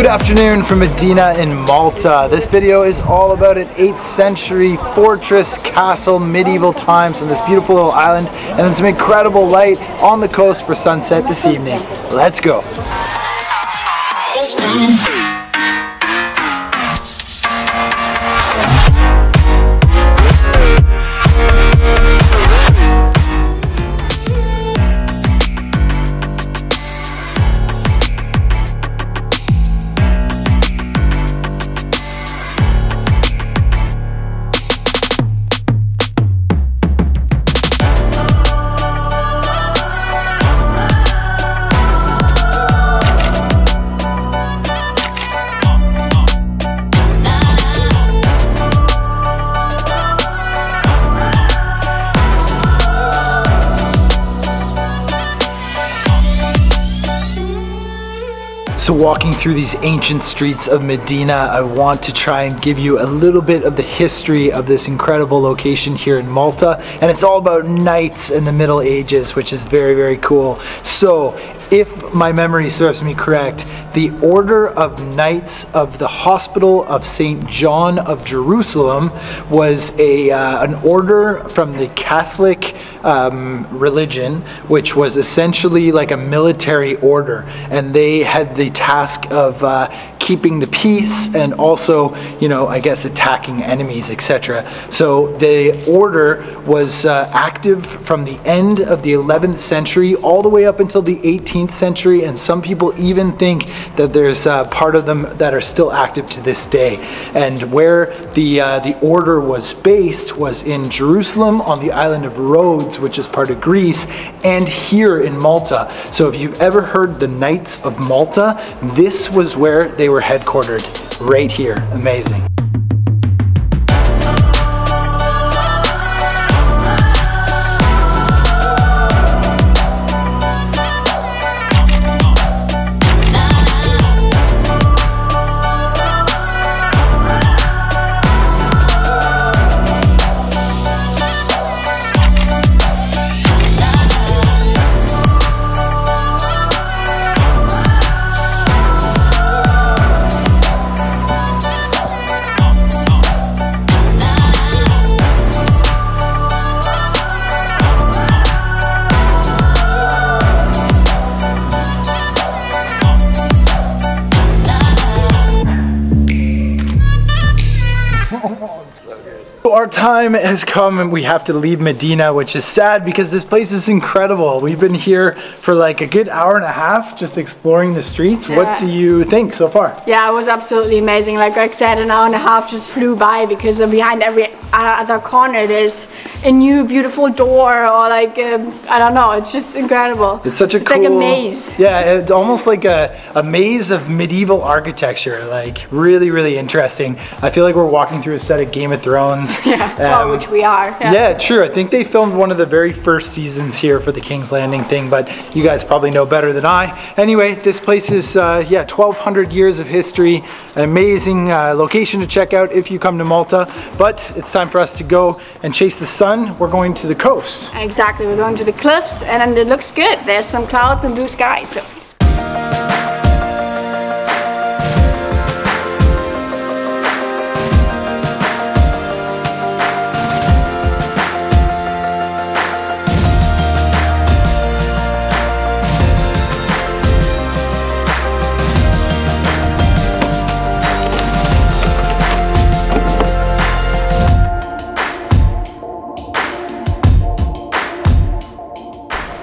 afternoon from Medina in Malta. This video is all about an 8th century fortress, castle, medieval times on this beautiful little island, and then some incredible light on the coast for sunset this evening. Let's go. So walking through these ancient streets of Medina, I want to try and give you a little bit of the history of this incredible location here in Malta. And it's all about knights in the Middle Ages, which is very, very cool. So if my memory serves me correct, the Order of Knights of the Hospital of St. John of Jerusalem was an order from the Catholic religion, which was essentially like a military order, and they had the task of keeping the peace and also, you know, I guess attacking enemies, etc. So the order was active from the end of the 11th century all the way up until the 18th century, and some people even think that there's part of them that are still active to this day. And where the order was based was in Jerusalem on the island of Rhodes, which is part of Greece, and here in Malta. So if you've ever heard the Knights of Malta, this was where they were headquartered, right here. Amazing. Our time has come and we have to leave Medina, which is sad because this place is incredible. We've been here for like a good hour and a half just exploring the streets. Yeah. What do you think so far? Yeah, it was absolutely amazing. Like Greg said, an hour and a half just flew by because behind every other corner there's a new beautiful door or like I don't know, it's just incredible. It's such a cool, like a maze. Yeah, it's almost like a maze of medieval architecture, like really, really interesting. I feel like we're walking through a set of Game of Thrones. Yeah, well, which we are. Yeah, true. I think they filmed one of the very first seasons here for the King's Landing thing, but you guys probably know better than I. Anyway, this place is, yeah, 1,200 years of history, an amazing location to check out if you come to Malta, but it's time for us to go and chase the sun. We're going to the coast. Exactly, we're going to the cliffs, and it looks good. There's some clouds and blue sky, so.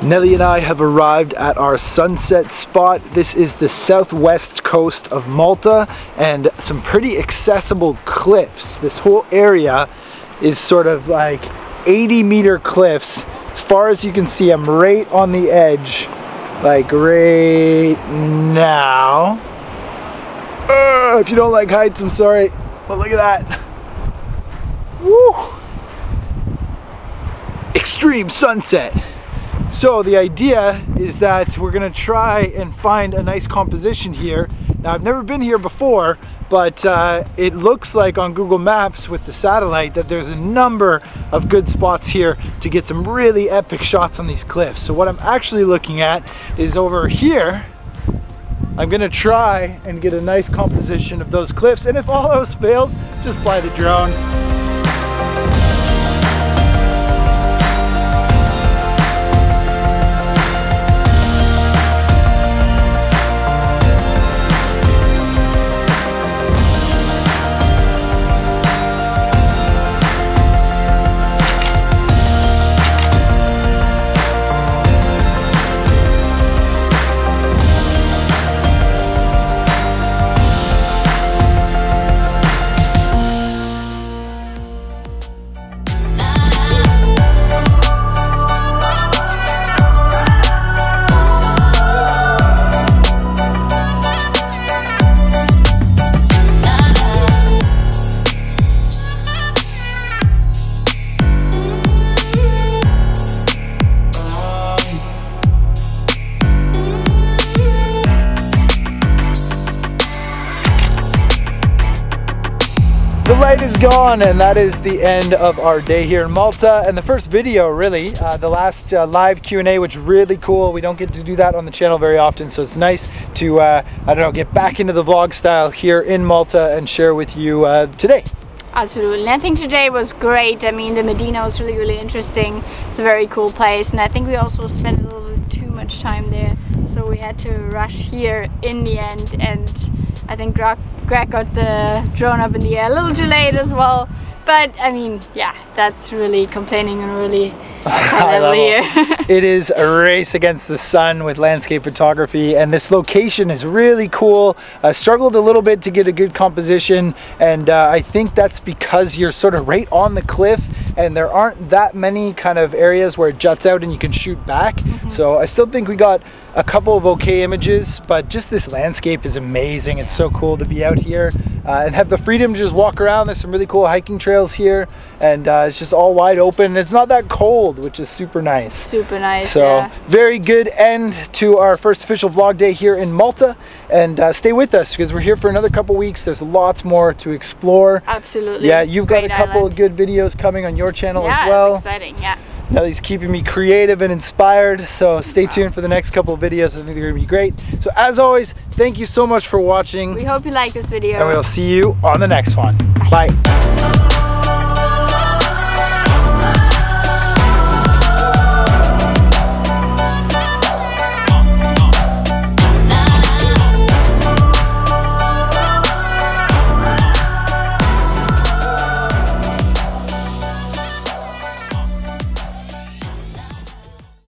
Nellie and I have arrived at our sunset spot. This is the southwest coast of Malta and some pretty accessible cliffs. This whole area is sort of like 80-meter cliffs. As far as you can see, I'm right on the edge, like right now. If you don't like heights, I'm sorry, but look at that. Woo! Extreme sunset. So the idea is that we're gonna try and find a nice composition here. Now I've never been here before, but it looks like on Google Maps with the satellite that there's a number of good spots here to get some really epic shots on these cliffs. So what I'm actually looking at is over here, I'm gonna try and get a nice composition of those cliffs, and if all else fails, just fly the drone. The light is gone, and that is the end of our day here in Malta, and the first video really. The last live Q&A, which was really cool. We don't get to do that on the channel very often, so it's nice to, I don't know, get back into the vlog style here in Malta and share with you today. Absolutely. I think today was great. I mean, the Medina was really interesting. It's a very cool place, and I think we also spent a little bit too much time there, so we had to rush here in the end, and I think Greg got the drone up in the air a little too late as well. But I mean, yeah, that's really complaining on a really high level here. It is a race against the sun with landscape photography, and this location is really cool. I struggled a little bit to get a good composition, and I think that's because you're sort of right on the cliff, and there aren't that many kind of areas where it juts out and you can shoot back. So I still think we got a couple of okay images, but just this landscape is amazing. It's so cool to be out here and have the freedom to just walk around. There's some really cool hiking trails here, and it's just all wide open. It's not that cold, which is super nice. Super nice. So yeah. Very good end to our first official vlog day here in Malta, and stay with us because we're here for another couple weeks. There's lots more to explore. Absolutely. Yeah, you've got Great a couple island. of good videos coming on your channel Yeah, as well. it's exciting. Yeah. Nellie's keeping me creative and inspired, so stay tuned for the next couple of videos. I think they're gonna be great. So as always, thank you so much for watching. We hope you like this video. And we'll see you on the next one. Bye. Bye.